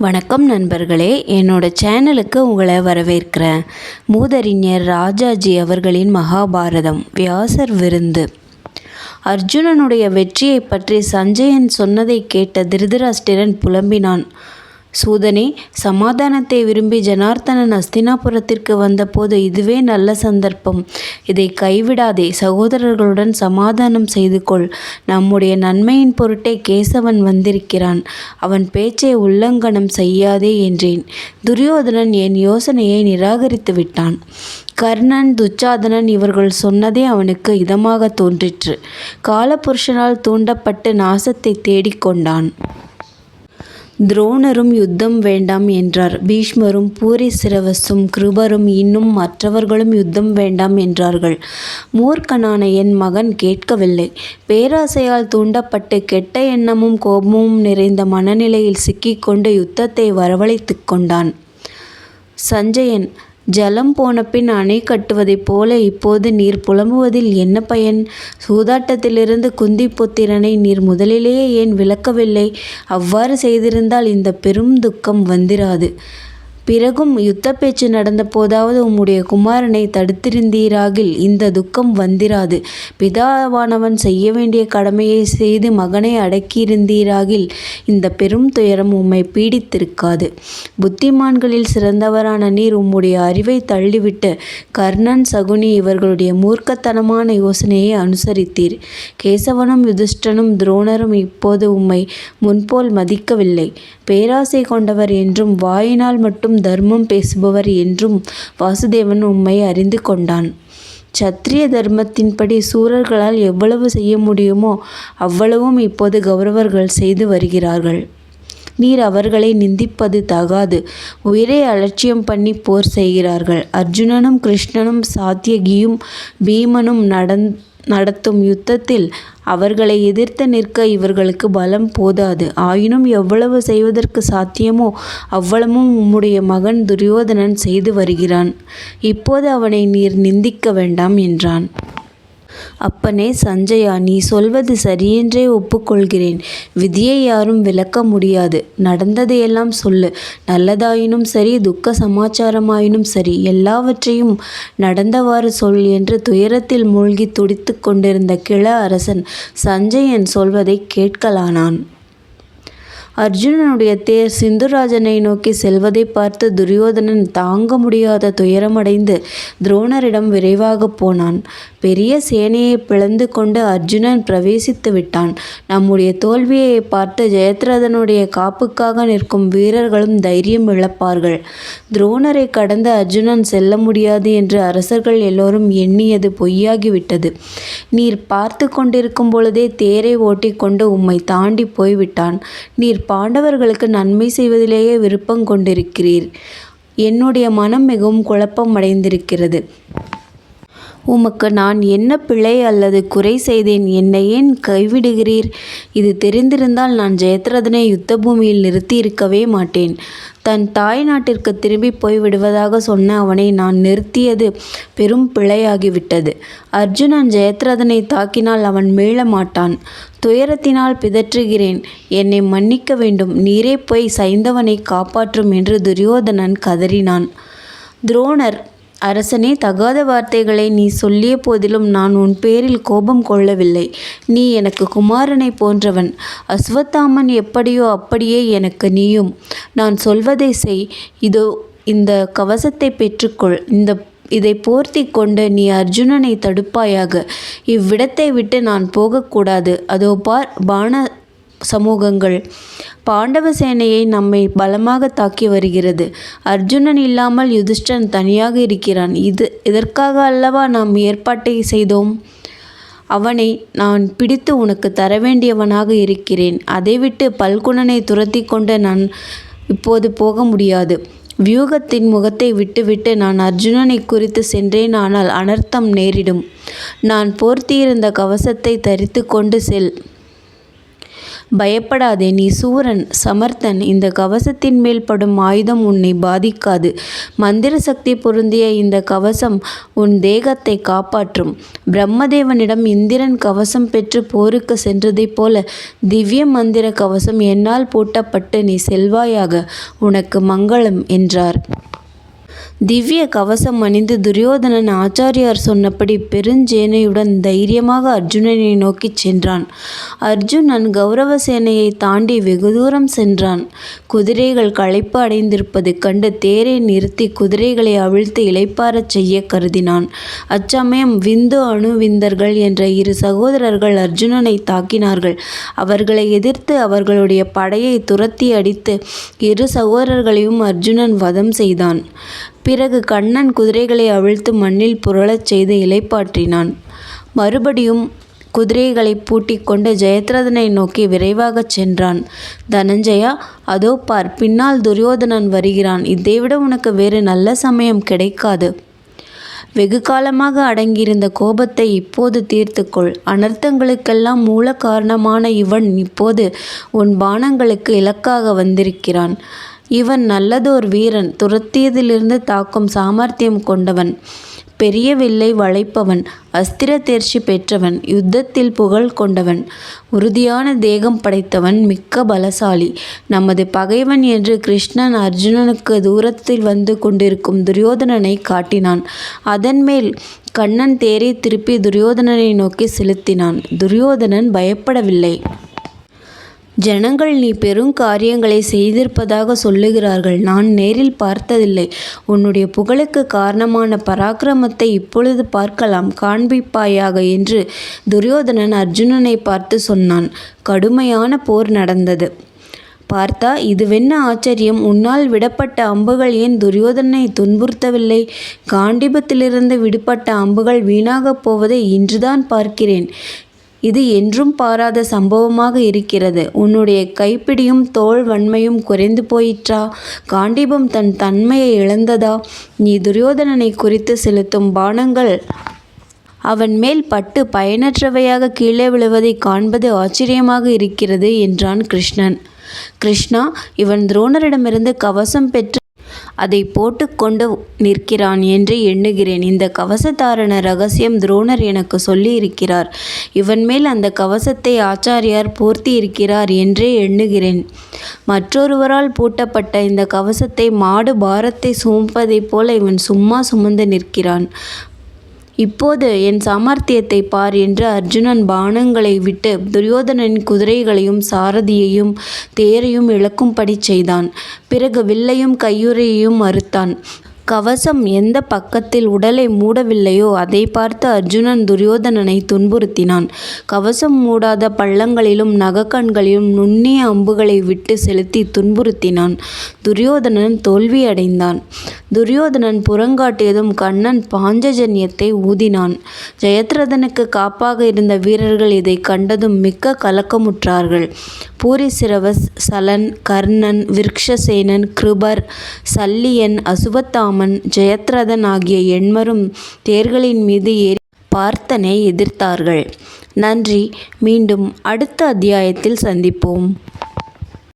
வணக்கம் நண்பர்களே, என்னோட சேனலுக்கு உங்களை வரவேற்கிறேன். மூதறிஞர் ராஜாஜி அவர்களின் மகாபாரதம் வியாசர் விருந்து. அர்ஜுனனுடைய வெற்றியை பற்றி சஞ்சயன் சொன்னதை கேட்ட திருதராஷ்டிரன் புலம்பினான். சூதனே, சமாதானத்தை விரும்பி ஜனார்த்தனன் அஸ்தினாபுரத்திற்கு வந்தபோது இதுவே நல்ல சந்தர்ப்பம். இதை கைவிடாதே. சகோதரர்களுடன் சமாதானம் செய்து கொள். நம்முடைய நன்மையின் பொருட்டே கேசவன் வந்திருக்கிறான். அவன் பேச்சை உல்லங்கனம் செய்யாதே என்றேன். துரியோதனன் என் யோசனையை நிராகரித்து விட்டான். கர்ணன், துச்சாதனன் இவர்கள் சொன்னதே அவனுக்கு இதமாக தோன்றிற்று. காலபுருஷனால் தூண்டப்பட்டு நாசத்தை தேடிக்கொண்டான். துரோணரும் யுத்தம் வேண்டாம் என்றார். பீஷ்மரும் பூரிசிரவசும் கிருபரும் இன்னும் மற்றவர்களும் யுத்தம் வேண்டாம் என்றார்கள். மூர்க்கனான என் மகன் கேட்கவில்லை. பேராசையால் தூண்டப்பட்டு கெட்ட எண்ணமும் கோபமும் நிறைந்த மனநிலையில் சிக்கிக்கொண்டு யுத்தத்தை வரவழைத்து கொண்டான். சஞ்சயன், ஜலம் போன பின் அணை கட்டுவதைப் போல இப்போது நீர் புலம்புவதில் என்ன பயன்? சூதாட்டத்திலிருந்து குந்தி புத்திரனை நீர் முதலிலேயே ஏன் விலக்கவில்லை? அவ்வாறு செய்திருந்தால் இந்த பெரும் துக்கம் வந்திராது. பிறகும் யுத்த பேச்சு நடந்த போதாவது உம்முடைய குமாரனை தடுத்திருந்தீராகில் இந்த துக்கம் வந்திராது. பிதாவானவன் செய்ய வேண்டிய கடமையை செய்து மகனை அடக்கியிருந்தீராகில் இந்த பெரும் துயரம் உம்மை பீடித்திருக்காது. புத்திமான்களில் சிறந்தவரான நீர் உம்முடைய அறிவை தள்ளிவிட்டு கர்ணன், சகுனி இவர்களுடைய மூர்க்கத்தனமான யோசனையை அனுசரித்தீர். கேசவனும் யுதிஷ்டனும் துரோணரும் இப்போது உம்மை முன்போல் மதிக்கவில்லை. பேராசை கொண்டவர் என்றும் வாயினால் மட்டும் தர்மம் பேசுபவர் என்றும் வாசுதேவன் உம்மை அறிந்து கொண்டான். சத்திரிய தர்மத்தின்படி சூரர்களால் எவ்வளவு செய்ய முடியுமோ அவ்வளவும் இப்போது கௌரவர்கள் செய்து வருகிறார்கள். நீர் அவர்களை நிந்திப்பது தகாது. உயிரை அலட்சியம் பண்ணி போர் செய்கிறார்கள். அர்ஜுனனும் கிருஷ்ணனும் சாத்தியகியும் பீமனும் நடத்தும் யுத்தத்தில் அவர்களை எதிர்த்து நிற்க இவர்களுக்கு பலம் போதாது. ஆயினும் எவ்வளவு செய்வதற்கு சாத்தியமோ அவ்வளவும் உம்முடைய மகன் துரியோதனன் செய்து வருகிறான். இப்போது அவனை நீர் நிந்திக்க வேண்டாம் என்றான். அப்பனே சஞ்சயா, நீ சொல்வது சரியென்றே ஒப்புக்கொள்கிறேன். விதியை யாரும் விளக்க முடியாது. நடந்ததையெல்லாம் சொல்லு. நல்லதாயினும் சரி, துக்க சமாச்சாரமாயினும் சரி, எல்லாவற்றையும் நடந்தவாறு சொல் என்று துயரத்தில் மூழ்கி துடித்து கொண்டிருந்த கிழ அரசன் சஞ்சயன் சொல்வதை கேட்கலானான். அர்ஜுனனுடைய தேர் சிந்துராஜனை நோக்கி செல்வதை பார்த்து துரியோதனன் தாங்க முடியாத துயரமடைந்து துரோணரிடம் விரைவாக போனான். பெரிய சேனையை பிளந்து கொண்டு அர்ஜுனன் பிரவேசித்து விட்டான். நம்முடைய தோல்வியை பார்த்து ஜெயத்ரதனுடைய காப்புக்காக நிற்கும் வீரர்களும் தைரியம் இழப்பார்கள். துரோணரை கடந்து அர்ஜுனன் செல்ல முடியாது என்று அரசர்கள் எல்லோரும் எண்ணியது பொய்யாகிவிட்டது. நீர் பார்த்து கொண்டிருக்கும் பொழுதே தேரை ஓட்டிக்கொண்டு உம்மை தாண்டி போய்விட்டான். நீர் பாண்டவர்களுக்கு நன்மை செய்வதிலேயே விருப்பம் கொண்டிருக்கிறீர். என்னுடைய மனம் மிகவும் குழப்பம் அடைந்திருக்கிறது. உமக்கு நான் என்ன பிழை அல்லது குறை செய்தேன்? என்னை ஏன் கைவிடுகிறீர்? இது தெரிந்திருந்தால் நான் ஜெயத்ரதனை யுத்த பூமியில் நிறுத்தியிருக்கவே மாட்டேன். தன் தாய் நாட்டிற்கு திரும்பி போய் விடுவதாக சொன்ன அவனை நான் நிறுத்தியது பெரும் பிழையாகிவிட்டது. அர்ஜுனன் ஜெயத்ரதனை தாக்கினால் அவன் மீள மாட்டான். துயரத்தினால் பிதற்றுகிறேன். என்னை மன்னிக்க வேண்டும். நீரே போய் சைந்தவனை காப்பாற்றும் என்று துரியோதனன் கதறினான். துரோணர், அரசனே, தகாத வார்த்தைகளை நீ சொல்லிய போதிலும் நான் உன் பேரில் கோபம் கொள்ளவில்லை. நீ எனக்கு குமாரனை போன்றவன். அஸ்வத்தாமன் எப்படியோ அப்படியே எனக்கு நீயும். நான் சொல்வதை செய். இதோ இந்த கவசத்தை பெற்றுக்கொள். இதை போர்த்தி கொண்டு நீ அர்ஜுனனை தடுப்பாயாக. இவ்விடத்தை விட்டு நான் போகக்கூடாது. அதோ பார், பாண சமூகங்கள் பாண்டவ சேனையை நம்மை பலமாக தாக்கி வருகிறது. அர்ஜுனன் இல்லாமல் யுதிஷ்டன் தனியாக இருக்கிறான். இதற்காக அல்லவா நாம் ஏற்பாட்டை செய்தோம்? அவனை நான் பிடித்து உனக்கு தர வேண்டியவனாக இருக்கிறேன். அதை விட்டு பல்குணனை துரத்தி கொண்டு நான் இப்போது போக முடியாது. வியூகத்தின் முகத்தை விட்டுவிட்டு நான் அர்ஜுனனை குறித்து சென்றேன். ஆனால் அனர்த்தம் நேரிடும். நான் போர்த்தியிருந்த கவசத்தை தரித்து கொண்டு செல். பயப்படாதே, நீ சூரன், சமர்த்தன். இந்த கவசத்தின் மேல் படும் ஆயுதம் உன்னை பாதிக்காது. மந்திர சக்தி பொருந்திய இந்த கவசம் உன் தேகத்தை காப்பாற்றும். பிரம்மதேவனிடம் இந்திரன் கவசம் பெற்று போருக்கு சென்றதைப் போல திவ்ய மந்திர கவசம் என்னால் பூட்டப்பட்டு நீ செல்வாயாக. உனக்கு மங்களம் என்றார். திவ்ய கவசம் அணிந்து துரியோதனன் ஆச்சாரியார் சொன்னபடி பெருஞ்சேனையுடன் தைரியமாக அர்ஜுனனை நோக்கிச் சென்றான். அர்ஜுனன் கௌரவ சேனையை தாண்டி வெகு தூரம் சென்றான். குதிரைகள் களைப்பு அடைந்திருப்பது கண்டு தேரை நிறுத்தி குதிரைகளை அவிழ்த்து இளைப்பாறச் செய்ய கருதினான். அச்சமயம் விந்து அணுவிந்தர்கள் என்ற 2 சகோதரர்கள் அர்ஜுனனை தாக்கினார்கள். அவர்களை எதிர்த்து அவர்களுடைய படையை துரத்தி அடித்து 2 சகோதரர்களையும் அர்ஜுனன் வதம் செய்தான். பிறகு கண்ணன் குதிரைகளை அவிழ்த்து மண்ணில் புரளச் செய்து இளைப்பாற்றினான். மறுபடியும் குதிரைகளை பூட்டிக் கொண்டு ஜெயத்ரதனை நோக்கி விரைவாகச் சென்றான். தனஞ்சயா, அதோ பார், பின்னால் துரியோதனன் வருகிறான். இதைவிட உனக்கு வேறு நல்ல சமயம் கிடைக்காது. வெகு காலமாக அடங்கியிருந்த கோபத்தை இப்போது தீர்த்துக்கொள். அனர்த்தங்களுக்கெல்லாம் மூல காரணமான இவன் இப்போது உன் பாணங்களுக்கு இலக்காக வந்திருக்கிறான். இவன் நல்லதோர் வீரன், துரத்தியதிலிருந்து தாக்கும் சாமர்த்தியம் கொண்டவன், பெரிய வில்லை வளைப்பவன், அஸ்திர தேர்ச்சி பெற்றவன், யுத்தத்தில் புகழ் கொண்டவன், உறுதியான தேகம் படைத்தவன், மிக்க பலசாலி. நமது பகைவன் என்று கிருஷ்ணன் அர்ஜுனனுக்கு தூரத்தில் வந்து கொண்டிருக்கும் துரியோதனனை காட்டினான். அதன்மேல் கண்ணன் தேரை திருப்பி துரியோதனனை நோக்கி செலுத்தினான். துரியோதனன் பயப்படவில்லை. ஜனங்கள் நீ பெரும் காரியங்களை செய்திருப்பதாக சொல்லுகிறார்கள். நான் நேரில் பார்த்ததில்லை. உன்னுடைய புகழுக்கு காரணமான பராக்கிரமத்தை இப்பொழுது பார்க்கலாம், காண்பிப்பாயாக என்று துரியோதனன் அர்ஜுனனை பார்த்து சொன்னான். கடுமையான போர் நடந்தது. பார்த்தா, இதுவென்ன ஆச்சரியம்! உன்னால் விடப்பட்ட அம்புகள் ஏன் துரியோதனனை துன்புறுத்தவில்லை? காண்டீபத்திலிருந்து விடுபட்ட அம்புகள் வீணாகப் போவதை இன்றுதான் பார்க்கிறேன். இது என்றும் பாராத சம்பவமாக இருக்கிறது. உன்னுடைய கைப்பிடியும் தோள் வன்மையும் குறைந்து போயிற்றா? காண்டீபம் தன் தன்மையை இழந்ததா? நீ துரியோதனனை குறித்து செலுத்தும் பாணங்கள் அவன் மேல் பட்டு பயனற்றவையாக கீழே விழுவதை காண்பது ஆச்சரியமாக இருக்கிறது என்றான் கிருஷ்ணன். கிருஷ்ணா, இவன் துரோணரிடமிருந்து கவசம் பெற்று அதை போட்டுக்கொண்டு நிற்கிறான் என்று எண்ணுகிறேன். இந்த கவசதாரண ரகசியம் துரோணர் எனக்கு சொல்லி இருக்கிறார். இவன் மேல் அந்த கவசத்தை ஆச்சாரியார் போர்த்தி இருக்கிறார் என்றே எண்ணுகிறேன். மற்றொருவரால் பூட்டப்பட்ட இந்த கவசத்தை மாடு பாரத்தை சுமப்பதைப் போல இவன் சும்மா சுமந்து நிற்கிறான். இப்போது என் சாமர்த்தியத்தை பார் என்று அர்ஜுனன் பாணங்களை விட்டு துரியோதனனின் குதிரைகளையும் சாரதியையும் தேரையும் இழக்கும்படி செய்தான். பிறகு வில்லையும் கையுறையையும் அறுத்தான். கவசம் எந்த பக்கத்தில் உடலை மூடவில்லையோ அதை பார்த்து அர்ஜுனன் துரியோதனனை துன்புறுத்தினான். கவசம் மூடாத பள்ளங்களிலும் நகக்கண்களிலும் நுண்ணிய அம்புகளை விட்டு செலுத்தி துன்புறுத்தினான். துரியோதனன் தோல்வியடைந்தான். துரியோதனன் புறங்காட்டியதும் கண்ணன் பாஞ்சஜன்யத்தை ஊதினான். ஜெயத்ரதனுக்கு காப்பாக இருந்த வீரர்கள் இதை கண்டதும் மிக்க கலக்கமுற்றார்கள். பூரிசிரவஸ், சலன், கர்ணன், விருக்ஷசேனன், கிருபர், சல்லியன், அசுவத்தாமன், ஜெயத்ரதன் ஆகிய 8 தேர்களின் மீது ஏறி பார்த்தனை எதிர்த்தார்கள். நன்றி. மீண்டும் அடுத்த அத்தியாயத்தில் சந்திப்போம்.